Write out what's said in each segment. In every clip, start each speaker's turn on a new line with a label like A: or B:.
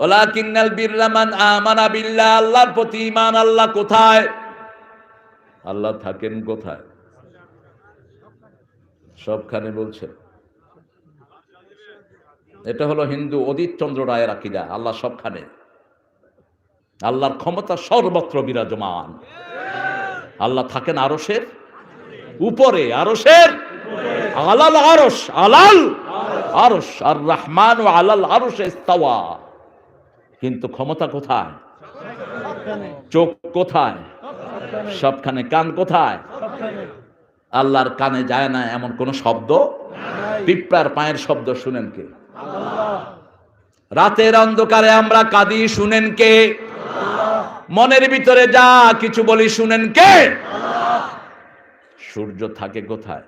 A: ওয়ালাকিন্নাল বিররা মান আমানা বিল্লাহ, আল্লাহর প্রতি ঈমান। আল্লাহ কোথায়? আল্লাহ থাকেন কোথায়? সবখানে বলছেন। এটা হলো হিন্দু অদিত চন্দ্র রায়ের আকীদা, আল্লাহ সবখানে। আল্লাহর ক্ষমতা সর্বত্র বিরাজমান। আল্লাহ থাকেন আরশের উপরে, আরশের আলাল আরশ, আলাল আরশ। আর রহমান ও আলাল আরশে ইস্তাওয়া। কিন্তু ক্ষমতা কোথায়? চোখ কোথায়? সবখানে। কান কোথায়? আল্লাহর কানে যায় না এমন কোন শব্দ? পিঁপড়ার পায়ের শব্দ শুনেন কে? রাতের অন্ধকারে আমরা কাঁদি, শুনেন কে? মনের ভিতরে যা কিছু বলি, শুনেন কে? সূর্য থাকে কোথায়?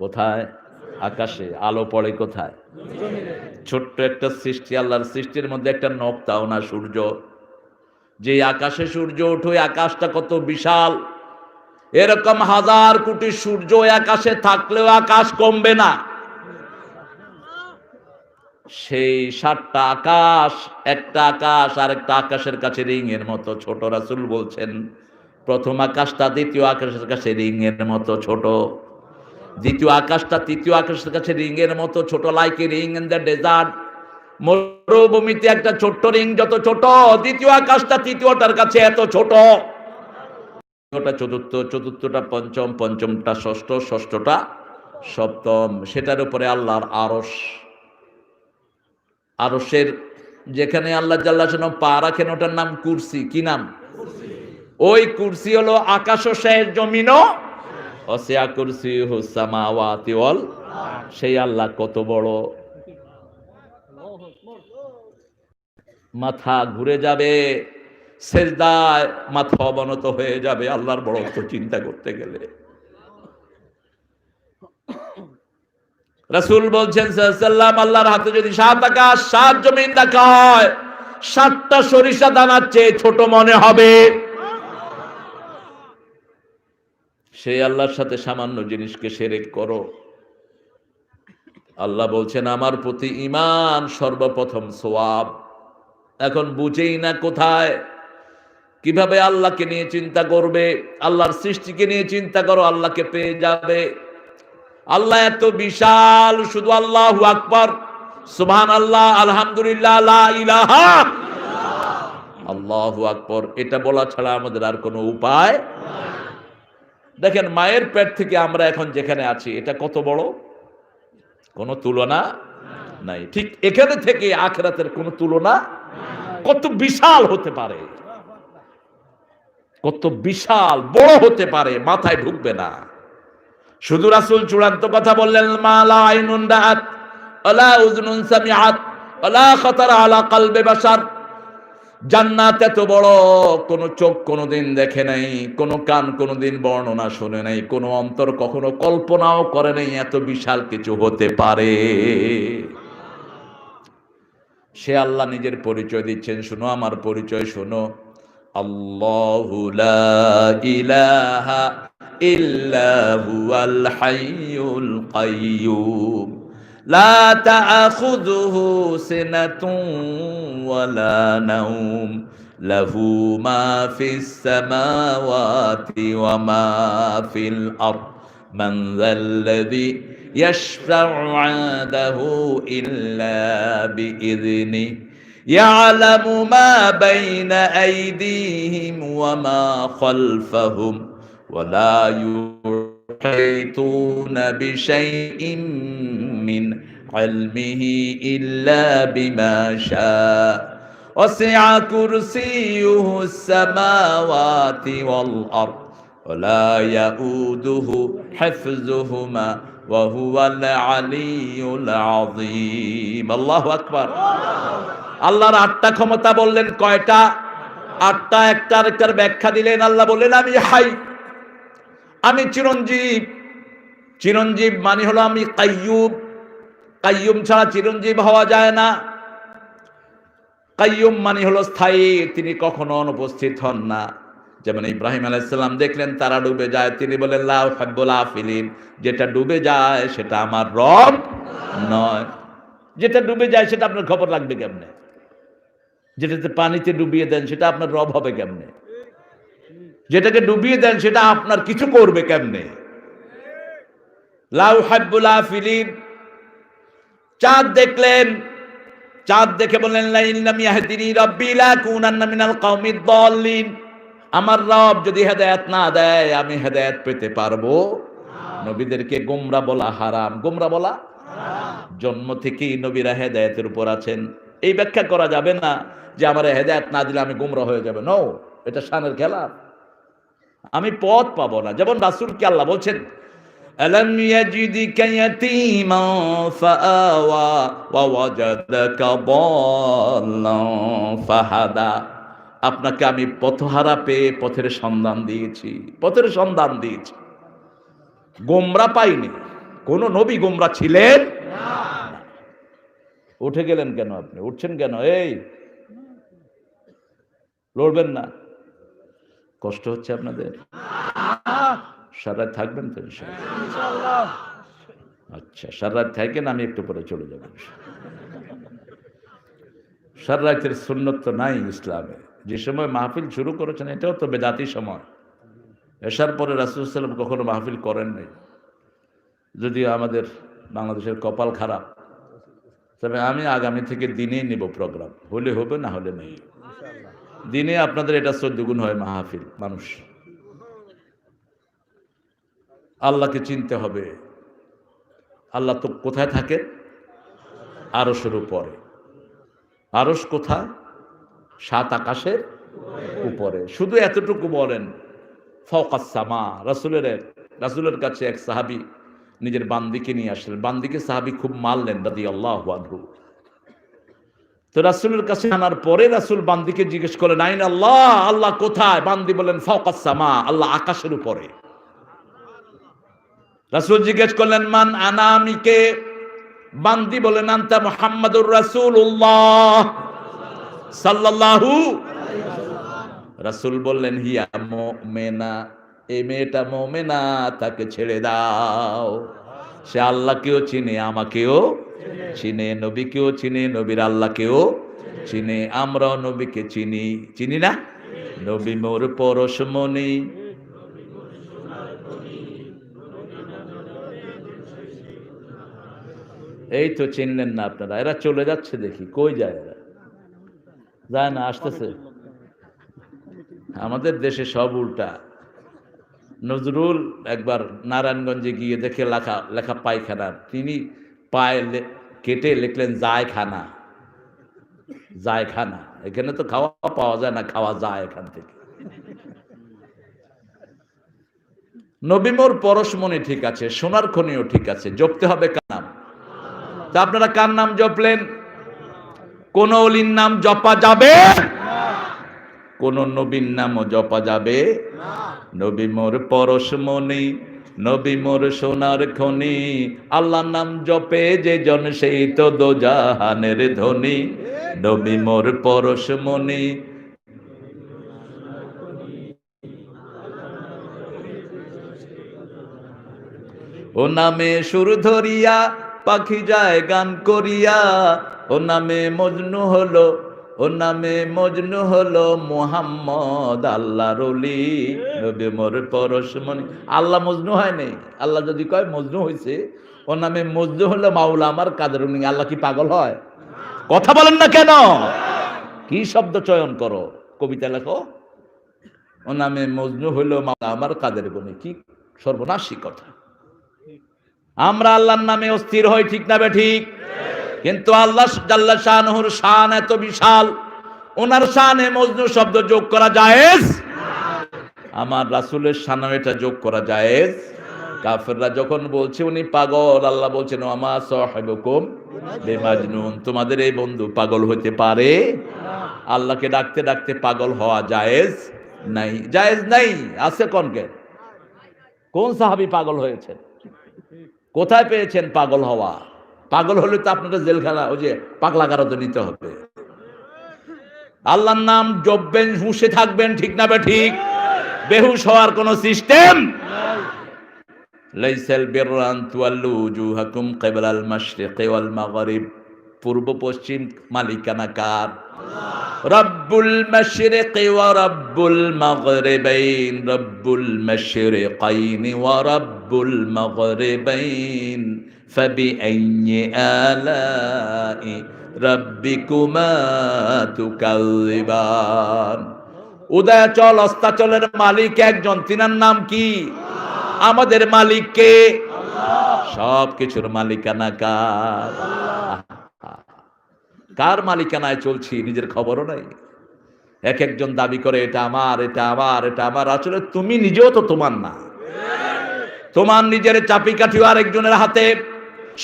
A: কোথায়? আকাশে। আলো পড়ে কোথায়? ছোট্ট একটা সৃষ্টি, আল্লাহর সৃষ্টির মধ্যে একটা নক্তাও না সূর্য। যে আকাশে সূর্য ওঠে, আকাশটা কত বিশাল। এরকম হাজার কোটি সূর্য আকাশে থাকলেও আকাশ কমবে না। সেই ৭টা আকাশ, একটা আকাশ আর একটা আকাশের কাছে রিং এর মতো ছোট। রাসূল বলছেন প্রথম আকাশটা দ্বিতীয় আকাশের কাছে রিং এর মতো ছোট, দ্বিতীয় আকাশটা তৃতীয় আকাশের কাছে রিং এর মতো ছোট। Like a ring in the desert, মরুভূমিতে একটা ছোট্ট রিং যত ছোট, দ্বিতীয় আকাশটা তৃতীয়টার কাছে এত ছোট। ওটা চতুর্থ, চতুর্থটা পঞ্চম, পঞ্চমটা ষষ্ঠ, ষষ্ঠটা সপ্তম। সেটার উপরে আল্লাহর আরশ। আরশের যেখানে আল্লাহ জাল্লা শানহু পা রাখেন ওটার নাম কুরসি। কি নাম? ওই কুরসি হলো আকাশও শেষ, জমিনও। ওয়াসিআ কুরসিয়ুহুস সামাওয়াতি ওয়াল। সেই আল্লাহ কত বড়। মাথা ঘুরে যাবে, সেজদায় মাথা অবনত হয়ে যাবে আল্লাহর বড়ত্ব চিন্তা করতে গেলে। রাসূল বলছেন সাল্লাল্লাহু আলাইহি ওয়াসাল্লাম, আল্লাহর হাতে যদি ৭ আকাশ ৭ জমিন দেখা হয়, ৭টা সরিষা দানার চেয়ে ছোট মনে হবে। সেই আল্লাহর সাথে সামান্য জিনিসকে শিরক করো। আল্লাহ বলছেন আমার প্রতি ঈমান সর্বপ্রথম সওয়াব। এখন বুঝেই না কোথায়, কিভাবে আল্লাহকে নিয়ে চিন্তা করবে। আল্লাহর সৃষ্টিকে নিয়ে চিন্তা করো, আল্লাহকে পেয়ে যাবে। আল্লাহ এত বিশাল, শুধু আল্লাহু আকবার, সুবহানাল্লাহ, আলহামদুলিল্লাহ, লা ইলাহা আল্লাহু আকবার, এটা বলা ছাড়া আমাদের আর কোনো উপায়। দেখেন মায়ের পেট থেকে আমরা এখন যেখানে আছি, এটা কত বড়, কোনো তুলনা নাই। ঠিক এখানে থেকে আখিরাতের কোনো তুলনা, কত বিশাল হতে পারে, কত বিশাল বড় হতে পারে, মাথায় ঢুকবে না। শুধু রাসূল চূড়ান্ত কথা বললেন, মা লা আইনুন রাআত ওয়ালা উযনুন সামিআত ওয়ালা খাতারা আলা কলবে বাশার। জান্নাত এত বড় কোন চোখ কোনদিন দেখে নাই, কোন কান কোনদিন বর্ণনা শুনে নাই, কোন অন্তর কখনো কল্পনাও করে নাই এত বিশাল কিছু হতে পারে। সে আল্লাহ নিজের পরিচয় দিচ্ছেন, শুনো আমার পরিচয় শোনো। আল্লাহু লা ইলাহা ইল্লা হুয়াল হাইয়ুল কাইয়্যুম লা তা'খুযুহু সিনাতুন ওয়ালা নাওম লাহু মা ফিস সামাওয়াতি ওয়া মা ফিল আরদ মান যাল্লাযী ইয়াশফা'ু 'ইনদাহু ইল্লা বিইযনিহি ইয়া'লামু মা বাইনা আইদিহিম ওয়া মা খালফাহুম ওয়া লা ইউহীতুনা বিশাইইন মিন ইলমিহি ইল্লা বিমা শাআ ওয়াসি'a কুরসিয়্যুহুস সামাওয়াতি ওয়াল আরদ ওয়া লা ইয়াউদুহু হিফযুহুমা ওয়া হুয়াল আলিয়্যুল আযীম। আল্লাহু আকবার। আল্লাহর 8টা ক্ষমতা বললেন, কয়টা? 8টা। একটা আরেকটার ব্যাখ্যা দিলেন। আল্লাহ বললেন আমি হাই, আমি চিরঞ্জীব। চিরঞ্জীব মানে হলো আমি কাইয়্যুম। কাইয়্যুম ছাড়া চিরঞ্জীব হওয়া যায় না। কাইয়্যুম মানে হলো স্থায়ী, তিনি কখনো অনুপস্থিত হন না। যেমন ইব্রাহিম আলাইহিস সালাম দেখলেন তারা ডুবে যায়, তিনি বলেন লা উহিব্বুল আফিলিন, যেটা ডুবে যায় সেটা আমার রব নয়। যেটা ডুবে যায় সেটা আপনার খবর রাখবে কেমনে? যেটাতে পানিতে ডুবিয়ে দেন সেটা আপনার রব হবে কেমনে? যেটাকে ডুবিয়ে দেন সেটা আপনার কিছু করবে কেমনে? লা উহিব্বুল আফিলিন। চাঁদ দেখলেন, চাঁদ দেখে বললেন লা ইল্লাম ইয়াহদিনি রাব্বি লা কুনান্না মিনাল কওমিদ দাল্লিন। আমার রব যদি হেদায়েত না দেয় আমি হেদায়েত পেতে পারবো? নবীদেরকে গোমরা বলা হারাম। গোমরা বলা জন্ম থেকেই নবীরা হেদায়েতের উপর আছেন। এই ব্যাখ্যা করা যাবে না যে আমার হেদায়েত না দিলে আমি গোমরা হয়ে যাবে। নো, এটা শানের খেলা। আমি পথ পাবো না। যেমন রাসূলকে আল্লাহ বলছেন আলাম ইয়াজিদিকা ইয়াতীমান ফাআওয়া ওয়া ওয়াজাদাকা দাল্লান ফাহাদা। আপনাকে আমি পথহারা পেয়ে পথের সন্ধান দিয়েছি, পথের সন্ধান দিয়েছি, গোমরা পাইনি। কোন নবী গোমরা ছিলেন না। উঠে গেলেন কেন? আপনি উঠছেন কেন? এই লড়বেন না? কষ্ট হচ্ছে আপনাদের? সারা রাত থাকবেন তো ইনশাআল্লাহ? আচ্ছা, সারা রাত থাকেন, আমি একটু পরে চলে যাব। সারা রাতের সুন্নত তো নাই ইসলামে। যে সময় মাহফিল শুরু করেছেন এটাও তো বেদাতি সময়। এশার পরে রাসূল সাল্লাল্লাহু আলাইহি ওয়াসাল্লাম কখনো মাহফিল করেন নাই। যদিও আমাদের বাংলাদেশের কপাল খারাপ, তবে আমি আগামী থেকে দিনেই নেব প্রোগ্রাম। হলে হবে, না হলে নেই। দিনে আপনাদের এটা 14 গুণ হয় মাহফিল। মানুষ আল্লাহকে চিনতে হবে। আল্লাহ তো কোথায় থাকে? আরশের উপরে। আরশ কোথায়? 7 আকাশের উপরে। শুধু এতটুকু বলেন ফাওকাস সামা। রাসূলের কাছে এক সাহাবী নিজের বান্দিকে নিয়ে আসলেন। বান্দিকে সাহাবী খুব মারলেন রাদিয়াল্লাহু আনহু। তো রাসূলের কাছে আনার পরে রাসূল বান্দিকে জিজ্ঞেস করলেন আইন আল্লাহ, আল্লাহ কোথায়? বান্দি বললেন ফাওকাস সামা, আল্লাহ আকাশের উপরে। রাসূল জিজ্ঞেস করলেন মান আনা, আমি কে? বান্দি বলেন আনতা মুহাম্মাদুর রাসূলুল্লাহ সাল্লাল্লাহু আলাইহি ওয়াসাল্লাম। রাসূল বললেন হিয়া মুমিনা, এই মেয়েটা মুমিনা, তাকে ছেড়ে দাও। সে আল্লাহকেও চিনে, আমাকেও চিনে, নবীকেও চিনে, নবীর আল্লাহকেও চিনে। আমরাও নবীকে চিনি, চিনি না? নবী মোর পরশমণি। এই তো চিনলেন না আপনারা। এরা চলে যাচ্ছে দেখি, কই যায় এরা? যায় না, আসতেছে। আমাদের দেশে সব উল্টা। নজরুল একবার নারায়ণগঞ্জে গিয়ে দেখে লেখা পায়খানা, তিনি পায়ে কেটে লিখলেন জায়খানা। জায়খানা, এখানে তো খাওয়া পাওয়া যায় না, খাওয়া যায় এখান থেকে। নবী মোর পরশমণি ঠিক আছে, সোনার খনিও ঠিক আছে, জপতে হবে কার নাম? তা আপনারা কার নাম জপলেন? কোন ওলির নাম জপা যাবে? কোন নবীর নামও জপা যাবে না। নবী মোর পরশমণি, নবী মোর সোনার খনি, আল্লাহর নাম জপে যে জন সেই তো দোজাহানের ধনী। নবী মোর পরশমণি। ও নামে সুর ধরিয়া পাখি যায় গান করিয়া, ও নামে মজনু হলো, ও নামে মজনু হলো মুহাম্মদ আল্লাহর ওলি। নবী মোর পরশমণি। আল্লাহ মজনু হয় নাই। আল্লাহ যদি কয় মজনু হয়েছে, ও নামে মজনু হলো মাওলা আমার কাদের উনি। আল্লাহ কি পাগল হয়? কথা বলেন না কেন? কি শব্দ চয়ন করো, কবিতা লেখো। ও নামে মজনু হলো মাওলা আমার কাদের গুণী। কি সর্বনাশী কথা। আমরা আল্লাহর নামে অস্থির হই, ঠিক না বেঠিক? কিন্তু আল্লাহ জাল্লা শানহুর শান এত বিশাল, ওনার শানে মজনু শব্দ যোগ করা জায়েজ? আমার রাসূলের শানে এটা যোগ করা জায়েজ? কাফেররা যখন বলছে উনি পাগল, আল্লাহ বলছেন ওয়ামা সাহিবুকুম বিমাজনুন, তোমাদের এই বন্ধু পাগল হতে পারে? আল্লাহকে ডাকতে ডাকতে পাগল হওয়া জায়েজ নাই, জায়েজ নাই। আছে কোনকে? কোন সাহাবী পাগল হয়েছেন? কোথায় পেয়েছেন পাগল হওয়া? পাগল হলে তো আপনাদের জেলখানা, ওই যে পাগলা গারদে নিতে হবে। আল্লাহর নাম জপবেন, হুঁশে থাকবেন, ঠিক না ঠিক? বেহুশ হওয়ার কোন সিস্টেম নাই। লাইসাল বিররা আন তুওয়াল্লু উজুহাকুম কিবলাল মাশরিকি ওয়াল মাগরিব পূর্ব পশ্চিম মালিকানা কার? রব্বুল মাশরিকি ওয়া রব্বুল মাগরিবাইন, রব্বুল মাশরিকাইনি ওয়া রব্বুল মাগরিবাইন, ফাবিআইয়ি আলাই রাব্বিকুমা তুকাযিবান। উদয়াচল অস্তাচলের মালিক একজন, তিনার নাম কি? আমাদের মালিক কে? সব কিছুর মালিকানা কার? কার মালিকানায় চলছি নিজের খবরও নাই। এক একজন দাবি করে এটা আমার, এটা আমার, এটা আমার। আসলে তুমি নিজেও তো তোমার না। তোমার নিজের চাপিকাঠিও আরেকজনের হাতে।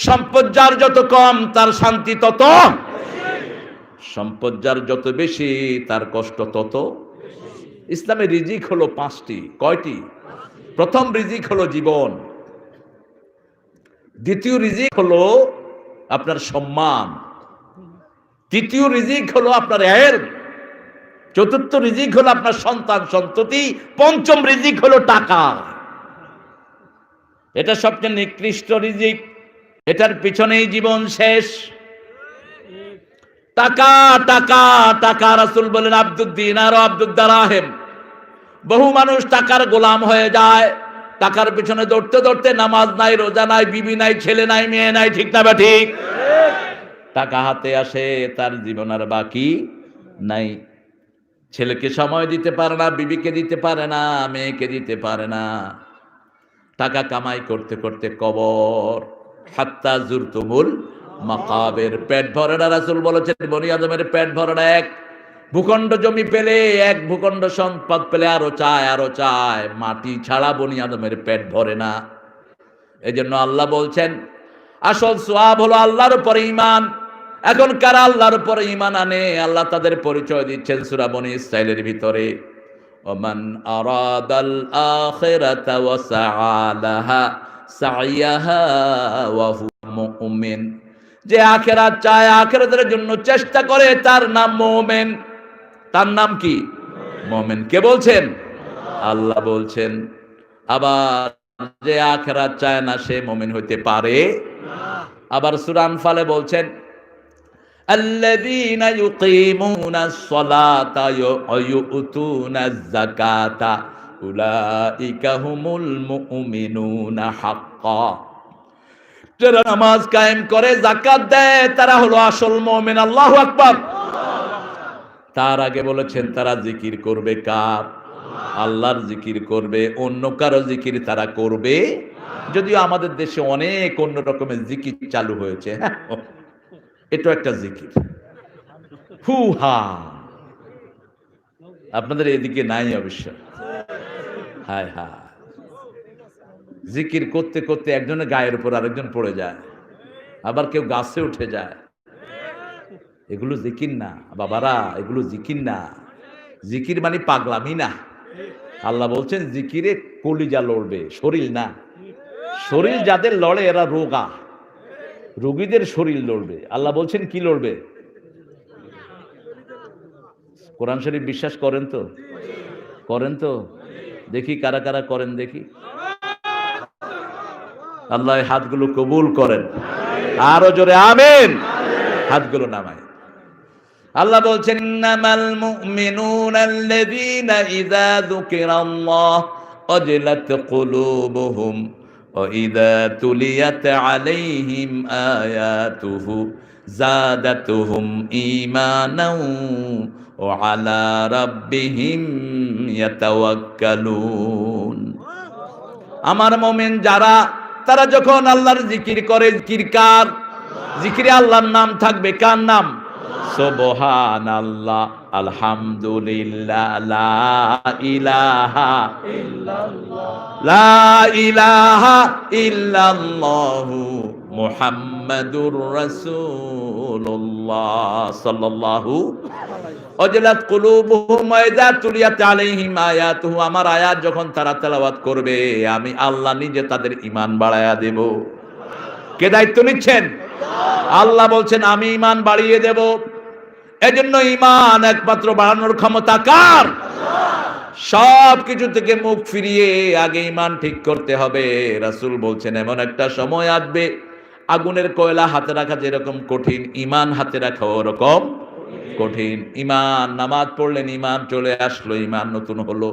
A: সম্পদ যার যত কম তার শান্তি তত, সম্পদ যার যত বেশি তার কষ্ট তত। ইসলামের রিজিক হলো পাঁচটি। কয়টি? প্রথম রিজিক হলো জীবন, দ্বিতীয় রিজিক হলো আপনার সম্মান, তৃতীয় রিজিক হলো আপনার ইলম, চতুর্থ রিজিক হলো আপনার সন্তান সন্ততি, পঞ্চম রিজিক হলো টাকা। এটা সবচেয়ে নিকৃষ্ট রিজিক, এটার পিছনেই জীবন শেষ। টাকা টাকা টাকা। রাসূল বলেন আব্দুদ দিনার ও আব্দুদ দারাহিম। বহু মানুষ টাকার গোলাম হয়ে যায়, টাকার পিছনে দৌড়তে দৌড়তে নামাজ নাই, রোজা নাই, বিবি নাই, ছেলে নাই, মেয়ে নাই। ঠিক না ঠিক? টাকা হাতে আসে, তার জীবন আর বাকি নাই। ছেলেকে সময় দিতে পারে না, বিবিকে দিতে পারে না, মেয়েকে দিতে পারে না। টাকা কামাই করতে করতে কবর। হাত্তা জুরতুমুল মাকাবের। পেট ভরে না। রাসূল বলেছেন বনি আদমের পেট ভরে না। এক ভূখণ্ড জমি পেলে, এক ভূখণ্ড সম্পদ পেলে আরো চায়, আরো চায়। মাটি ছাড়া বনি আদমের পেট ভরে না। এজন্য আল্লাহ বলছেন আসল সওয়াব হলো আল্লাহর উপরে ঈমান। এখন কারা আল্লাহর উপরে ঈমান আনে, আল্লাহ তাদের পরিচয় দিচ্ছেন সূরা বনী ইসরাঈলের ভিতরে। ওমান আরাদাল আখিরাতা ওয়া সাআলাহা সাইয়াহা ওয়া হুয়া মুমিন। যে আখিরাত চায়, আখিরাতের জন্য চেষ্টা করে, তার নাম মুমিন। তার নাম কি? মুমিন। কে বলছেন? আল্লাহ বলছেন। আবার যে আখিরাত চায় না সে মুমিন হইতে পারে না। আবার সূরা আনফালে বলছেন আল্লাযীনা ইউকিমুনাস সালাতা ওয়া ইউতুনাজ যাকাতা উলাইকা হুমুল মুমিনুনা হাক্কা। যারা নামাজ কায়েম করে, যাকাত দেয়, তারা হলো আসল মুমিন। আল্লাহু আকবার। তার আগে বলেছেন তারা জিকির করবে কার? আল্লাহর জিকির করবে, অন্য কারো জিকির তারা করবে। যদিও আমাদের দেশে অনেক অন্য রকমের জিকির চালু হয়েছে। হ্যাঁ, এটা একটা জিকির। হু হা। আপনাদের এদিকে নাই অবশ্য। হায় হায়। জিকির করতে করতে একজনের গায়ের উপর আরেকজন পড়ে যায়, আবার কেউ গাছে উঠে যায়। এগুলো জিকির না বাবারা, এগুলো জিকির না। জিকির মানে পাগলামি না। আল্লাহ বলছেন জিকিরে কলিজা লড়বে, শরীর না। শরীর যাদের লড়ে এরা রোগা, রোগীদের শরীর লড়বে। আল্লাহ বলছেন কি লড়বে? কোরআন শরীফ বিশ্বাস করেন তো? করেন তো? দেখি কারা কারা করেন দেখি। আল্লাহ হাতগুলো কবুল করেন। আরো জোরে আমিন। হাতগুলো নামায়। আল্লাহ বলছেন ইন্নামাল মুমিনুনা আল্লাযীনা ইযা যুকিরাল্লাহ ওয়াজিলাত কুলুবুহুম ওয়া ইযা তুলিয়াত আলাইহিম আয়াতুহু যাদাতুহুম ঈমানাও ওয়া আলা রাব্বিহিম ইয়াতাওয়াক্কালুন। আমার মুমিন যারা, তারা যখন আল্লাহর জিকির করে, জিকির কার? জিকিরে আল্লাহর নাম থাকবে। কার নাম? সুবহানাল্লাহ, আলহামদুলিল্লাহ, লা ইলাহা ইল্লাল্লাহ, লা ইলাহা ইল্লাল্লাহু মুহাম্মাদুর রাসূলুল্লাহ সাল্লাল্লাহু ওয়াজিলাত কুলুবুহুম ওয়া ইযা তুলিয়াত আলাইহিম আয়াতুহু। আমার আয়াত যখন তারা তেলাওয়াত করবে, আমি আল্লাহ নিজে তাদের ঈমান বাড়ায়া দেব। কে দায়িত্ব নিচ্ছেন? আল্লাহ বলছেন আমি ঈমান বাড়িয়ে দেব। এজন্য ঈমান একমাত্র বাড়ানোর ক্ষমতা কার? সব কিছু থেকে মুখ ফিরিয়ে আগে ঈমান ঠিক করতে হবে। রাসূল বলছেন এমন একটা সময় আসবে আগুনের কয়লা হাতে রাখা যেরকম কঠিন, ইমান হাতে রাখা ওরকম কঠিন। ইমান, নামাজ পড়লেন, ইমান চলে আসলো, ইমান নতুন হলো।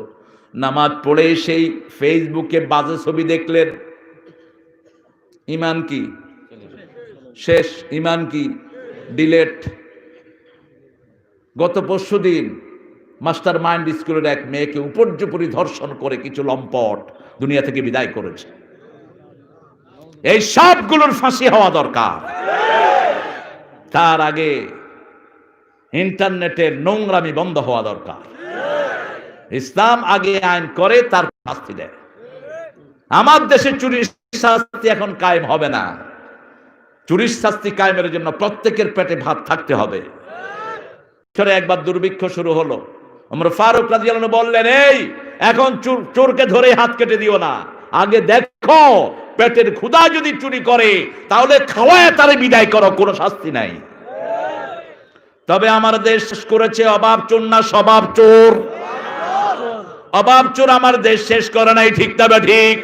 A: নামাজ পড়ে সেই ফেসবুকে বাজে ছবি দেখলেন, ইমান কি শেষ, ইমান কি ডিলেট। গত পরশুদিন মাস্টার মাইন্ড স্কুলের এক মেয়েকে উপর্যুপরি ধর্ষণ করে কিছু লম্পট দুনিয়া থেকে বিদায় করেছে। এই সবগুলোর ফাঁসি হওয়া দরকার। তার আগে ইন্টারনেটের নোংরামি বন্ধ হওয়া দরকার। ইসলাম আগে আইন করে, তার শাস্তি দেয়। আমার দেশে চুরির শাস্তি এখন কায়েম হবে না। চুরির শাস্তি কায়েমের জন্য প্রত্যেকের পেটে ভাত থাকতে হবে। একবার দুর্ভিক্ষ শুরু হলো, ওমর ফারুক রাদিয়াল্লাহু আনহু বললেন, এই এখন চোরকে ধরে হাত কেটে দিও না, আগে দেখো পেটের ক্ষুধা যদি চুরি করে তাহলে খাওয়ায় তারে বিদায় করো, কোনো শাস্তি নাই। তবে আমার দেশ শেষ করেছে অভাব চোর না স্বভাব চোর? অভাব চোর আমার দেশ শেষ করে নাই, ঠিক না ঠিক?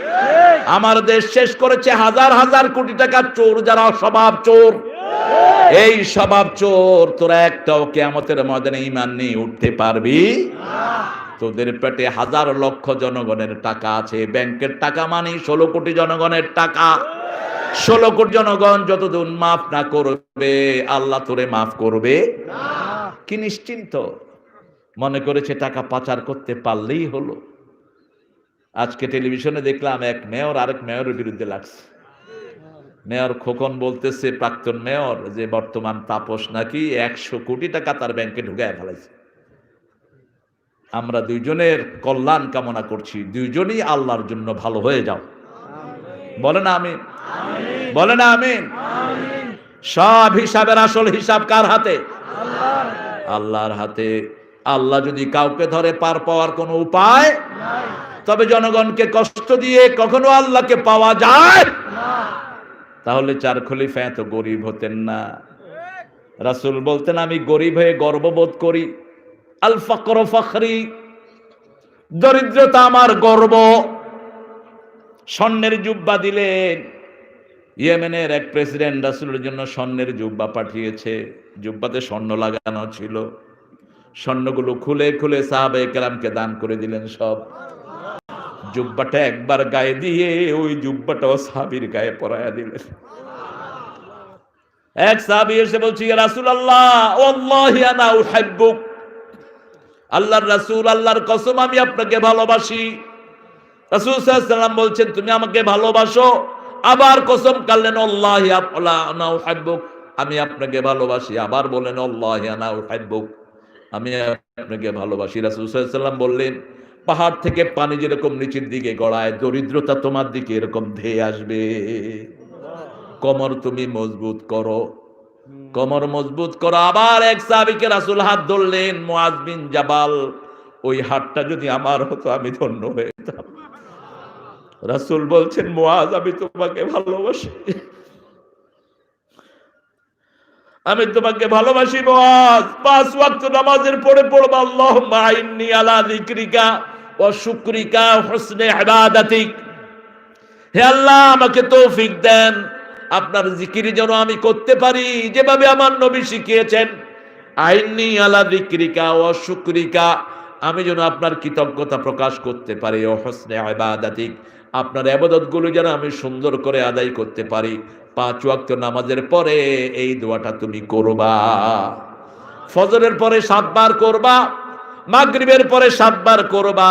A: আমার দেশ শেষ করেছে হাজার হাজার কোটি টাকার চোর, যারা স্বভাব চোর। এই স্বভাব চোর তোরা একটাও কিয়ামতের ময়দানে ঈমান নিয়ে উঠতে পারবি না। তোদের পেটে হাজার লক্ষ জনগণের টাকা আছে, ব্যাংকের টাকা মানে 16 কোটি জনগণের টাকা। 16 কোটি জনগণ যতদিন মাফ না করবে, আল্লাহ তোরে মাফ করবে না। কি নিশ্চিন্ত মনে করেছে টাকা পাচার করতে পারলেই হলো। আজকে টেলিভিশনে দেখলাম এক মেয়র আরেক মেয়রের বিরুদ্ধে লাগছে। মেয়র খোকন বলতেছে প্রাক্তন মেয়র যে বর্তমান তাপস নাকি 100 কোটি টাকা তার ব্যাংকে ঢুকায় ফেলাইছে। আমরা দুইজনের কল্যাণ কামনা করছি, দুইজনই আল্লাহর জন্য ভালো হয়ে যাও। বলে না আমিন? বলে না আমিন? সব হিসাবের আসল হিসাব কার হাতে? আল্লাহর হাতে। আল্লাহ যদি কাউকে ধরে পার পাওয়ার কোনো উপায় নাই। তবে জনগণকে কষ্ট দিয়ে কখনো আল্লাহকে পাওয়া যায় না। তাহলে 4 খলিফা এত গরিব হতেন না। রাসূল বলতেন, আমি গরিব হয়ে গর্ববোধ করি। আল ফাকর ফখরি, দরিদ্রতা আমার গর্ব। স্বর্ণের জুব্বা দিলেন। ইয়েমেনের এক প্রেসিডেন্ট রাসূলের জন্য স্বর্ণের জুব্বা পাঠিয়েছে, জুব্বাতে স্বর্ণ লাগানো ছিল। স্বর্ণগুলো খুলে খুলে সাহাবায়ে কেরামকে দান করে দিলেন সব। জুব্বাটা একবার গায়ে দিয়ে ওই জুব্বাটাও সাহাবীর গায়ে পরায়া দিলেন। এক সাহাবী এসে বলছে, ইয়া রাসূলুল্লাহ ওয়াল্লাহি আনা উহিব্বুক, আল্লাহর রাসূল, আল্লাহর কসম আমি আপনাকে ভালোবাসি। রাসূল সাল্লাল্লাহু আলাইহি ওয়াসাল্লাম বলছেন, তুমি আমাকে ভালোবাসো? আবার কসম কাটলেন, আল্লাহি আনা উহিব্বুক, আমি আপনাকে ভালোবাসি। আবার বলেন, আল্লাহি আনা উহিব্বুক, আমি আপনাকে ভালোবাসি। রাসূল সাল্লাল্লাহু আলাইহি ওয়াসাল্লাম বললেন, পাহাড় থেকে পানি যেরকম নিচের দিকে গড়ায়, দরিদ্রতা তোমার দিকে এরকম ধেয়ে আসবে। কোমর তুমি মজবুত করো, কোমর মজবুত করো। আবার এক সাহাবীকে রাসূল হাত ধরলেন, মুআজ বিন জাবাল, ওই হাতটা যদি আমার হতো আমি ধন্য হয়ে যেতাম। রাসূল বলছেন, মুআজ আমি তোমাকে ভালোবাসি, আমি তোমাকে ভালোবাসি মুআজ। 5 ওয়াক্ত নামাজের পরে পড়বা, আল্লাহুম্মা আইন্নি আলা যিকরিকা ওয়া শুকরিকা ওয়া হুসনি ইবাদাতিক। হে আল্লাহ, আমাকে তৌফিক দেন আপনার জিকির যেন আমি করতে পারি যেভাবে আমার নবী শিখিয়েছেন। আইন্নি আলা যিকরিকা ওয়া শুকরিকা, আমি যেন আপনার কৃতজ্ঞতা প্রকাশ করতে পারি। ওয়া হুসনি ইবাদাতিক, আপনার ইবাদতগুলো যেন আমি সুন্দর করে আদায় করতে পারি। 5 ওয়াক্ত নামাজের পরে এই দোয়াটা তুমি করবা। ফজরের পরে 7 বার করবা, মাগরিবের পরে 7 বার করবা,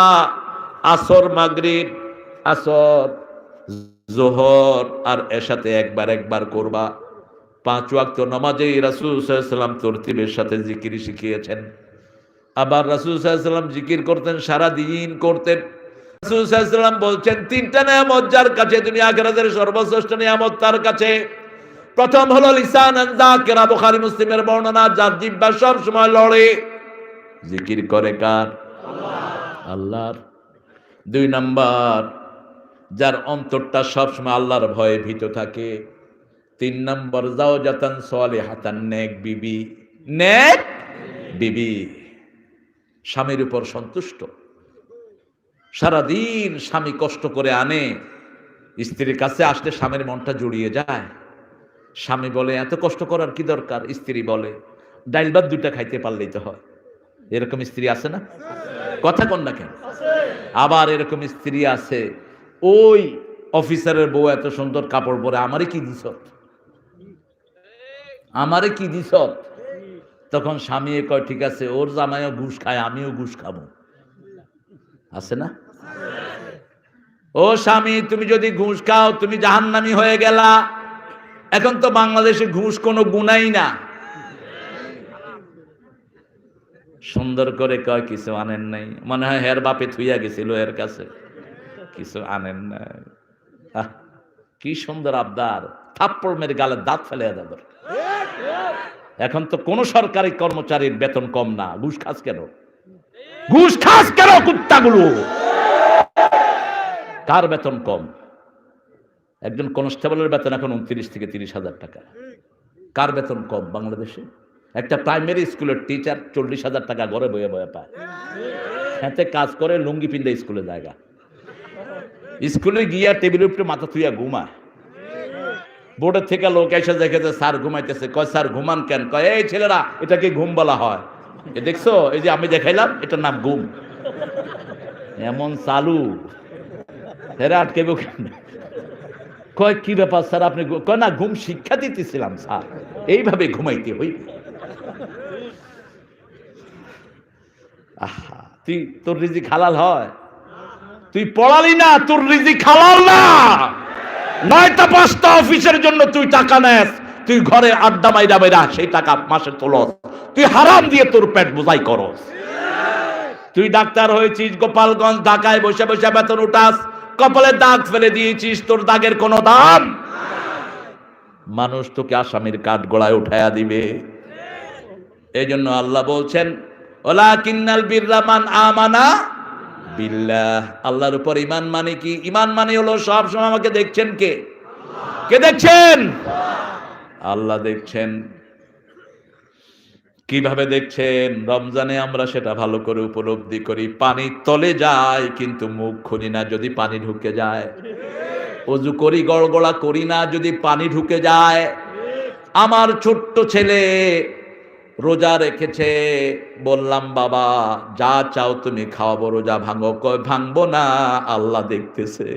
A: আসর, মাগরিব, আসর, যোহর আর এশাতে একবার করবা। 5 ওয়াক্ত নামাজে রাসূল সাল্লাল্লাহু আলাইহি ওয়াসাল্লাম তরতিবের সাথে জিকির শিখিয়েছেন। আবার রাসূল সাল্লাল্লাহু আলাইহি ওয়াসাল্লাম জিকির করতেন, সারা দিন করতেন। রাসূল সাল্লাল্লাহু আলাইহি ওয়াসাল্লাম বলছেন, 3টা নিয়ামত যার কাছে দুনিয়া আখিরাতের সর্বশ্রেষ্ঠ নিয়ামত তার কাছে। প্রথম হলো লিসানান যাকিরা, বুখারী মুসলিমের বর্ণনা, যার জিহ্বা সব সময় লড়ে, জিকির করে কার? আল্লাহর। 2 নাম্বার, যার অন্তরটা সব সময় আল্লাহর ভয়ে ভীত থাকে। 3 নাম্বার, যাওজাতান সালিহাতান, নেক বিবি, নেক বিবি, স্বামীর উপর সন্তুষ্ট। সারাদিন স্বামী কষ্ট করে আনে, স্ত্রীর কাছে আসলে স্বামীর মনটা জুড়িয়ে যায়। স্বামী বলে এত কষ্ট করার কি দরকার, স্ত্রী বলে ডাইল ভাত দুইটা খাইতে পারলেই তো হয়। এরকম স্ত্রী আছে না? কথা কন না কেন? আবার এরকম স্ত্রী আছে, ওই অফিসারের বউ এত সুন্দর কাপড় পরে আমারে কি দিছ, আমারে কি দিছ। তখন স্বামী কয় ঠিক আছে, ওর জামাইও ঘুষ খায়, আমিও ঘুষ খাবো। আছে না? ও স্বামী, তুমি যদি ঘুষ খাও তুমি জাহান্নামী হয়ে গেলা। এখন তো বাংলাদেশে ঘুষ কোনো গুনাই না। সুন্দর করে কয় কিছু আনেন নাই, মনে হয় হের বাপে থুইয়া গেছিল এর কাছে, কিছু আনেন নাই। কি সুন্দর আবদার, থাপ্পড় মেরে গালের দাঁত ফেলে দেব। এখন তো কোন সরকারি কর্মচারীর বেতন কম না। ঘুষ খাস কেন? ঘুষ খাস কেন কুত্তাগুলো? কার বেতন কম? একজন কনস্টেবলের বেতন এখন 29 থেকে 30,000 টাকা। কার বেতন কম বাংলাদেশে? একটা প্রাইমারি স্কুলের টিচার 40,000 টাকা ঘরে বয়ে বয়ে পায়। হাতে কাজ করে, লুঙ্গি পিন্দে স্কুলে জায়গা, স্কুলে গিয়া টেবিলের উপরে মাথা থুইয়া ঘুমায়। বোর্ডের থেকে লোক এসে দেখে যে স্যার ঘুমাইতেছে, কয় স্যার ঘুমান কেন? কয় এই ছেলেরা, এটাকে ঘুম বলা হয়। এ দেখছো, এই যে আমি দেখাইলাম, এটার নাম ঘুম। এমন চালু, এরা আটকে কেন? কয় কি ব্যাপার স্যার আপনি? কয় না, ঘুম শিক্ষা দিতেছিলাম স্যার, এইভাবে ঘুমাইতে হইবে। আহা, তুই তোর রিজিক হালাল হয়? তুই পড়ালি না, তোর রিজিক হালাল না। 9টা 5টা অফিসের জন্য তুই টাকা নেস, তুই ঘরে আড্ডা মাইরা মাইরা সেই টাকা মাসে তোলস, তুই হারাম দিয়ে তোর পেট বোঝাই করস। তুই ডাক্তার হয়েছিস গোপালগঞ্জ, ঢাকায় বসে বসে বেতন উঠাস, কপালে দাগ ফেলে দিয়েছিস, তোর দাগের কোনো দাম। মানুষ তোকে আসামির কাঠ গড়ায় উঠাইয়া দিবে। এই জন্য আল্লাহ বলছেন ওয়ালাকিন্নাল বিররা মান আমানা বিল্লাহ। আল্লাহর উপর ঈমান মানে কি? ঈমান মানে হলো সব সময় আমাকে দেখছেন কে? কে দেখছেন? আল্লাহ দেখছেন। কিভাবে দেখছেন? রমজানে আমরা সেটা ভালো করে উপলব্ধি করি। পানির তলে যায় কিন্তু মুখ খুলি না যদি পানি ঢুকে যায়। ওযু করি, গড়গড়া করি না যদি পানি ঢুকে যায়। আমার ছোট্ট ছেলে রোজা রেখেছে, বললাম বাবা যা চাও তুমি খাওয়াবো, রোজা ভাঙো। কয় ভাঙবো না, আল্লাহ দেখতেছে।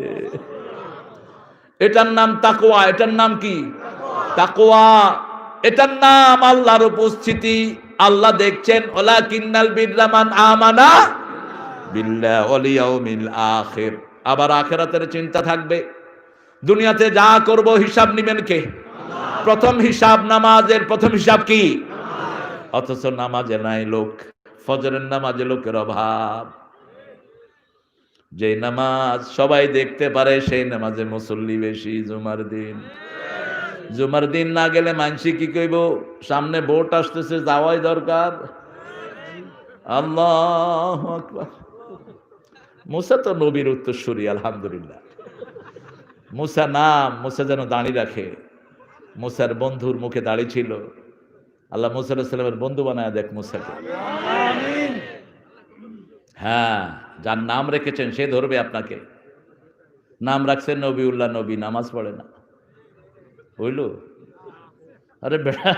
A: এটার নাম তাকওয়া। এটার নাম কি? তাকওয়া। এটার নাম আল্লাহর উপস্থিতি। আল্লাহ দেখছেন। ওয়ালাকিন্নাল বিররা মান আমানা বিল্লাহি ওয়াল ইয়াউমিল আখির। আবার আখিরাতের চিন্তা থাকবে। দুনিয়াতে যা করব হিসাব নেবেন কে? প্রথম হিসাব নামাজের। প্রথম হিসাব কি? অথচ নামাজে নাই লোক। ফজরের নামাজে লোকের অভাব। যে নামাজ সবাই দেখতে পারে সেই নামাজে মুসল্লি বেশি। জুমার দিন না গেলে মানসি কি কইব? সামনে ভোট আসতেছে, যাওয়াই দরকার। আল্লাহু আকবার। মুসা তো নবীর উত্তরসূরি, আলহামদুলিল্লাহ। মুসা নাম, মুসা যেন দাড়ি রাখে। মুসার বন্ধুর মুখে দাড়ি ছিল। আল্লাহ মুসা আলাইহিস সালামের বন্ধু বানায় দেখ মুসাকে। হ্যাঁ, যার নাম রেখেছেন সে ধরবে আপনাকে। নাম রাখছেন নবীউল্লাহ, নবী নামাজ পড়ে না, হইল? আরে বেড়া,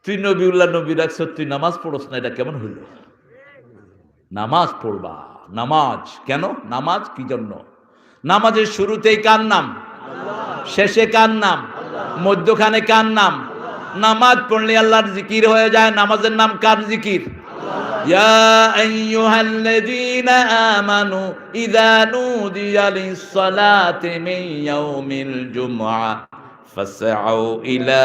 A: তুই নবীউল্লাহ নবী রাখছ, তুই নামাজ পড়স না, এটা কেমন হইল? নামাজ পড়বা। নামাজ কেন? নামাজ কি জন্য? নামাজের শুরুতেই কার নাম? শেষে কার নাম? মধ্যখানে কার নাম? নামাজ পড়লে আল্লাহর জিকির হয়ে যায়। নামাজের নাম কার জিকির? ইয়া আইয়ুহাল্লাযীনা আমানু ইযা নুদিয়া লিস-সালাতি মিন ইয়াউমিল জুমআ ফাসআউ ইলা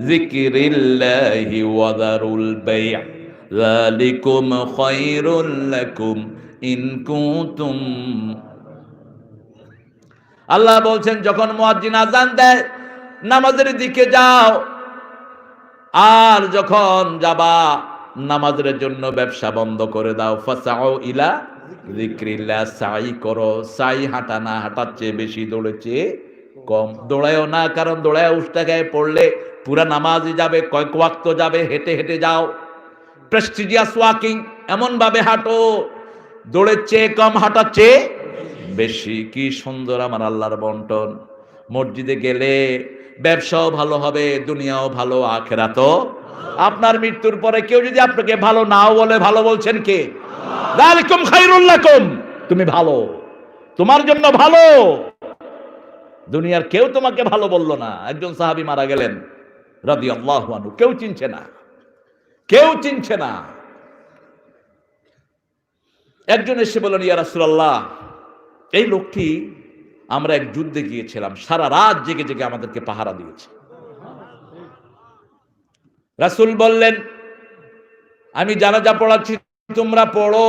A: যিকরিল্লাহি ওয়া যারুল বাই', যালিকুম খায়রুল লাকুম ইন কুনতুম। আল্লাহ বলছেন যখন মুয়াজ্জিন আযান দেয় নামাজের দিকে যাও, আর যখন যাবা নামাজের জন্য ব্যবসা বন্ধ করে দাও। ফাসাউ ইলা যিকরিল্লাহ, সাই করো। সাই হাঁটা না, হাঁটার চেয়ে বেশি, দৌড়ের চেয়ে কম। দৌড়ায়ও না, কারণ দৌড়ায় উষ্টাগায়ে পড়লে পুরা নামাজই যাবে, কয়েক ওয়াক্ত যাবে। হেঁটে হেঁটে যাও, প্রেস্টিজিয়াস ওয়াকিং, এমন ভাবে হাঁটো দৌড়ের চেয়ে কম, হাঁটার চেয়ে বেশি। কি সুন্দর আমার আল্লাহর বন্টন। মসজিদে গেলে ব্যবসাও ভালো হবে, দুনিয়াও ভালো, আখিরাতও। আপনার মৃত্যুর পরে কেউ যদি আপনাকে ভালো নাও বলে, ভালো বলছেন কে? যালিকুম খায়রুল লাকুম, তুমি ভালো, তোমার জন্য ভালো। দুনিয়ার কেউ তোমাকে ভালো বলল না। একজন সাহাবী মারা গেলেন রাদিয়াল্লাহু আনহু, কেউ চিনছে না, কেউ চিনছে না। একজন এসে বললেন, ইয়া রাসূলুল্লাহ, এই লোকটি, আমরা এক যুদ্ধে গিয়েছিলাম, সারা রাত জেগে জেগে আমাদেরকে পাহারা দিয়েছে। রাসূল বললেন, আমি জানাজা পড়াচ্ছি, তোমরা পড়ো।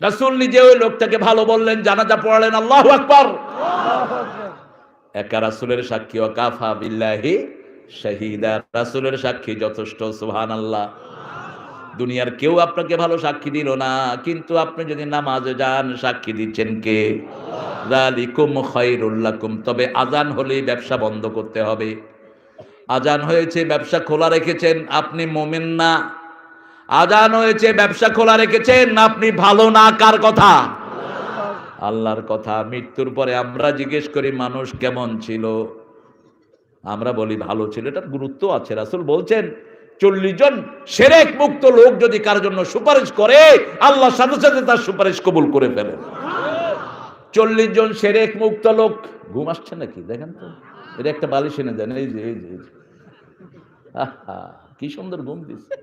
A: রাসূল নিজে ওই লোকটাকে ভালো বললেন, জানাজা পড়ালেন। আল্লাহু আকবার। একা রাসূলের সাক্ষী, ওয়া কাফা বিল্লাহি শাহীদা, রাসূলের সাক্ষী যথেষ্ট। সুবহানাল্লাহ। দুনিয়ার কেউ আপনাকে ভালো সাক্ষী দিল না, কিন্তু আপনি যদি নামাজে যান, সাক্ষী দিচ্ছেন কে? যালিকুম খায়রুল লাকুম। তবে আজান হলেই ব্যবসা বন্ধ করতে হবে। আজান হয়েছে, ব্যবসা খোলা রেখেছেন, আপনি মুমিন না। আজান হয়েছে, ব্যবসা খোলা রেখেছেন, আপনি ভালো না। কার কথা? আল্লাহর কথা। মৃত্যুর পরে আমরা জিজ্ঞেস করি মানুষ কেমন ছিল, আমরা বলি ভালো ছিল। এটার গুরুত্ব আছে। রাসূল বলছেন 40 জন শিরক মুক্ত লোক যদি কার জন্য সুপারিশ করে, আল্লাহ সাথে সাথে তার সুপারিশ কবুল করে ফেলেন। 40 জন শিরক মুক্ত লোক। ঘুম আসছে নাকি দেখেন তো, এটা একটা বালিশ এনে দেন। এই যে এই যে আহা, কি সুন্দর ঘুম দিচ্ছে।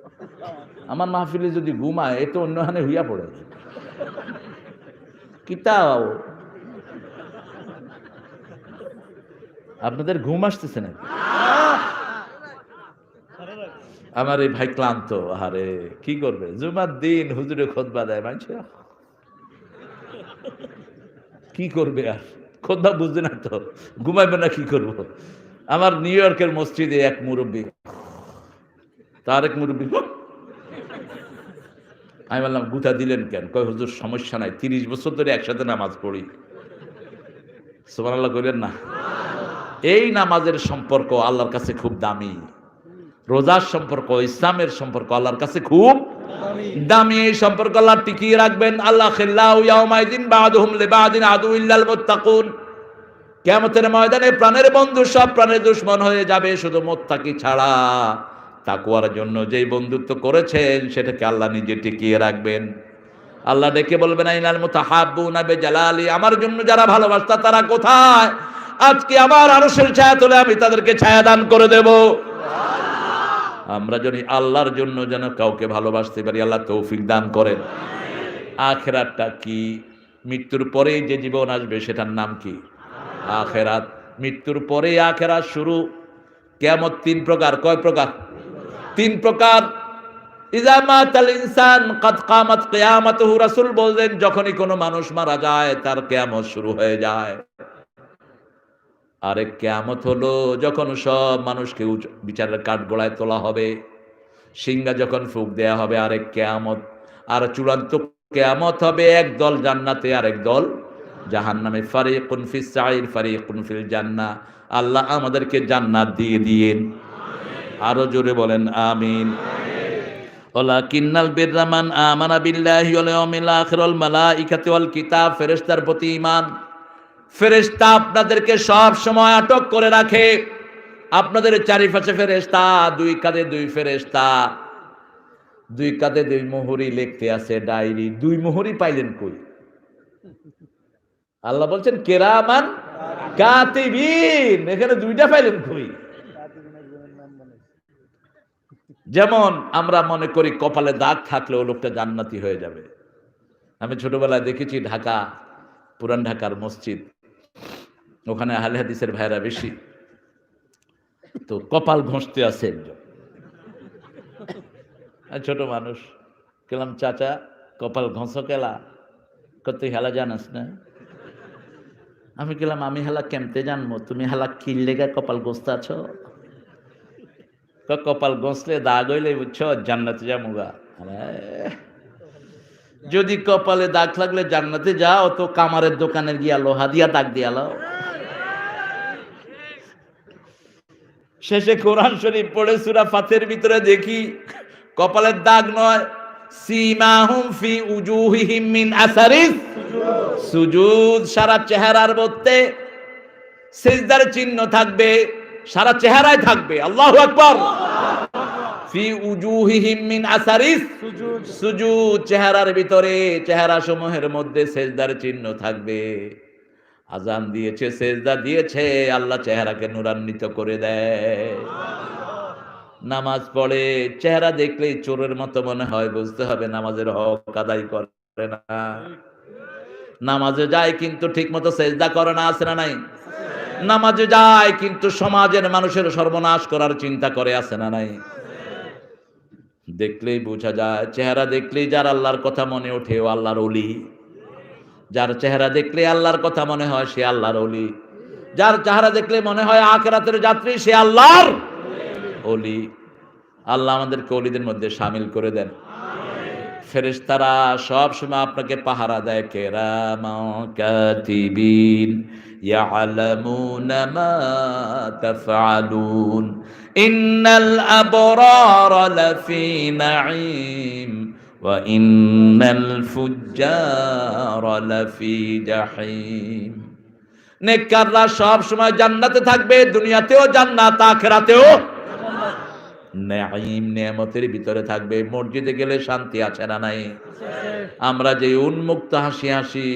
A: আমার মাহফিলে যদি ঘুমায়, এ তো অন্যখানে হইয়া পড়ে। কিতাও আপনাদের ঘুম আসতেছে নাকি? আমার এই ভাই ক্লান্ত। আরে কি করবে, জুমার দিন হুজুরে খুতবা দেয়, মানছে কি করবে আর, খুতবা বুঝবে না তো, ঘুমাইবে না, কি করব। আমার নিউ ইয়র্কের মসজিদে এক মুরব্বী, তার এক মুরব্বী, আমি বললাম গুতা দিলেন কেন? কয় হুজুর সমস্যা নাই, 30 বছর ধরে একসাথে নামাজ পড়ি। সুবহানাল্লাহ কইলেন না? এই নামাজের সম্পর্ক আল্লাহর কাছে খুব দামি। রোজার সম্পর্ক, ইসলামের সম্পর্ক আল্লাহর কাছে খুব দামি। এই সম্পর্ক আল্লাহ টিকিয়ে রাখবেন। আল্লাহ খিল্লাহু ইয়াউমাইদিন বা'দুহুম লিবা'দিন আদু ইল্লাল মুত্তাকুন। কিয়ামতের ময়দানে প্রাণের বন্ধু সব প্রাণের দুশমন হয়ে যাবে, শুধু মুত্তাকি ছাড়া। তাকওয়ার জন্য যেই বন্ধুত্ব করেছেন, সেটাকে আল্লাহ নিজে টিকিয়ে রাখবেন। আল্লাহ ডেকে বলবেন, আইনাল মুতাহাব্বুনা বিজালালি, আমার জন্য যারা ভালোবাসতা তারা কোথায়? আজকে আমার আরশের ছায়া তলে আমি তাদেরকে ছায়া দান করে দেব। আমরা যদি আল্লাহর জন্য যেন কাউকে ভালোবাসতে পারি, আল্লাহ তৌফিক দান করেন। আখিরাতটা কি? মৃত্যুর পরেই যে জীবন আসবে, সেটার নাম কি? আখিরাত। মৃত্যুর পরেই আখিরাত শুরু। কিয়ামত 3 প্রকার। কয় প্রকার? 3 প্রকার। ইযা মাতাল ইনসান কাদ কামাত কিয়ামাতুহু, রাসূল বলেন যখনই কোনো মানুষ মারা যায়, তার কিয়ামত শুরু হয়ে যায়। আরেক কিয়ামত হলো যখন সব মানুষকে বিচারের কাঠগড়ায় তোলা হবে, সিংহা যখন ফুঁক দেয়া হবে, আরেক কিয়ামত। আর চূড়ান্ত কিয়ামত হবে এক দল জান্নাতে, আরেক দল জাহান্নামে। ফারিকুন ফিস সাইর ফারিকুন ফিল জান্নাহ। আল্লাহ আমাদেরকে জান্নাত দিয়ে দিয়েন। আরো জোরে বলেন আমিন। ওয়ালাকিন্নাল বিররা মান আমানা বিল্লাহি ওয়াল ইয়াউমিল আখির ওয়াল মালাইকাতি ওয়াল কিতাব। ফেরেশতার প্রতি ঈমান। ফেরেশতা আপনাদেরকে সব সময় আটক করে রাখে। আপনাদের চারিপাশে ফেরেশতা, 2 কাঁধে 2 ফেরেশতা, 2 কাঁধে 2 মুহুরি লিখতে আছে ডায়েরি। 2 মুহুরি পাইলেন কই? আল্লাহ বলছেন কিরামান কাতিবিন, এখানে 2টা পাইলেন কই? যেমন আমরা মনে করি কপালে দাগ থাকলে ও লোকটা জান্নাতি হয়ে যাবে। আমি ছোটবেলায় দেখেছি ঢাকা, পুরান ঢাকার মসজিদ, ওখানে আহলে হাদিসের ভাইরা বেশি, তো কপাল ঘষতে আছে একজন, ছোট মানুষ। গেলাম, চাচা কপাল ঘষো কেলা? কত হেলা জানাস না? আমি গেলাম, আমি হেলা কেমতে জানবো? তুমি হেলা কি লেগে কপাল ঘষতে আছো? কপাল ঘষলে দাগ হইলে বুঝছো জান্নাতে যামুগা। যদি কপালে দাগ লাগলে জান্নাতে যাও, তো কামারের দোকানে গিয়া লোহা দিয়া দাগ দিয়ালো। শেষে কোরআন শরীফ পড়ে সূরা ফাতিহার ভিতরে দেখি কপালের দাগ নয়, সীমাহুম ফি উজুহিহিম মিন আসারিস সুজুদ, সারা চেহারার মধ্যে সিজদার চিহ্ন থাকবে, সারা চেহারায় থাকবে। আল্লাহু আকবার। ফি উজুহিহিম মিন আসারিস সুজুদ, চেহারার ভিতরে, চেহারা সমূহের মধ্যে সিজদার চিহ্ন থাকবে। আজান দিয়েছে, সিজদা দিয়েছে, আল্লাহ চেহারাকে নূরান্বিত করে দেয়। নামাজ পড়ে, চেহারা দেখলেই চোরের মতো মনে হয়, বুঝতে হবে নামাজের হক আদায় করে না। নামাজে যায় কিন্তু ঠিক মতো সিজদা করে না, আছে না নাই? নামাজে যায় কিন্তু সমাজের মানুষের সর্বনাশ করার চিন্তা করে, আছে না নাই? দেখলেই বোঝা যায়, চেহারা দেখলেই যার আল্লাহর কথা মনে ওঠে ও আল্লাহর ওলি। যার চেহারা দেখলে আল্লাহর কথা মনে হয় সে আল্লাহর ওলি। যার চেহারা দেখলে মনে হয় আখিরাতের যাত্রী সে আল্লাহর ওলি। আল্লাহ আমাদেরকে ওলিদের মধ্যে শামিল করে দেন। ফেরেশতারা সব সময় আপনাকে পাহারা দেয়। কিরামান কাতিবিন ইয়ালামুনা মা তাফআলুন ইন্নাল আবরারা লাফি নাঈম ওয়া ইন্নাল ফুজ্জারা লাফি জাহিম। নেককাররা সব সময় জান্নাতে থাকবে, দুনিয়াতেও জান্নাত, আখিরাতেও নাঈম, নিয়ামতের ভিতরে থাকবে। মসজিদে গেলে শান্তি আছে না নাই? আমরা যে উন্মুক্ত হাসি হাসি,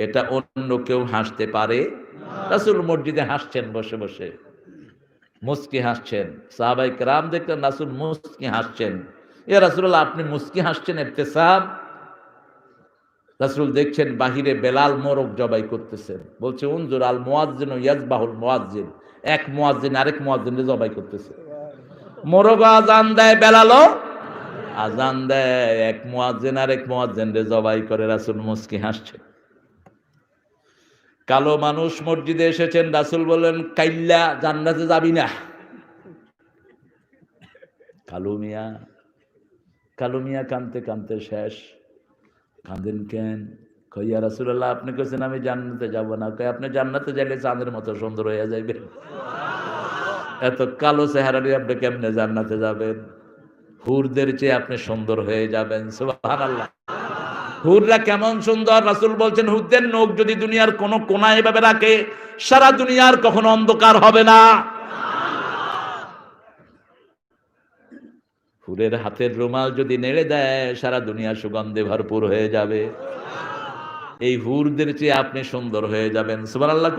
A: এটা অন্য কেউ হাসতে পারে? রাসূল মসজিদে হাসছেন, বসে বসে মুস্কি হাসছেন। সাহাবায়ে কেরাম দেখলেন রাসূল মুস্কি হাসছেন। ইয়া রাসূলুল্লাহ, আপনি মুস্কি হাসছেন, ইবতিসাম। রাসূল দেখছেন বাহিরে বেলাল মোরগ জবাই করতেছেন। বলছে উনজুর আল মুয়াজ্জিন ইয়াজবাহুল মুয়াজ্জিন, এক মুয়াজ্জিন আরেক মুয়াজ্জিনকে জবাই করতেছে। মোরগ আজান দেয়, বেলালও আজান দেয়, এক মুয়াজ্জিন আরেক মুয়াজ্জিনকে জবাই করে। রাসূল মুস্কি হাসছেন। কালো মানুষ মসজিদে এসেছেন, রাসূল বললেন কাইল্লা জান্নাতে যাবি না। কালো মিয়া কানতে কানতে শেষ। কাঁদেন কেন? কই ইয়া রাসূলুল্লাহ, আপনি কইছেন আমি জান্নাতে যাব না। কই আপনি জান্নাতে যাইলে চাঁদের মতো সুন্দর হয়ে যাবেন। এত কালো চেহারা নিয়ে আপনি কেমনে জান্নাতে যাবেন? হুরদের চেয়ে আপনি সুন্দর হয়ে যাবেন। সুবহানাল্লাহ। হুররা কেমন সুন্দর! রাসূল বলছেন হুরদের নখ যদি দুনিয়ার কোন কোনায় এভাবে রাখে, সারা দুনিয়ার কখনো অন্ধকার হবে না। হুরের হাতের রুমাল যদি নেড়ে দেয়, সারা দুনিয়া সুগন্ধে ভরপুর হয়ে যাবে। এই হুরদের চেয়ে আপনি সুন্দর হয়ে যাবেন। সুবহানাল্লাহ।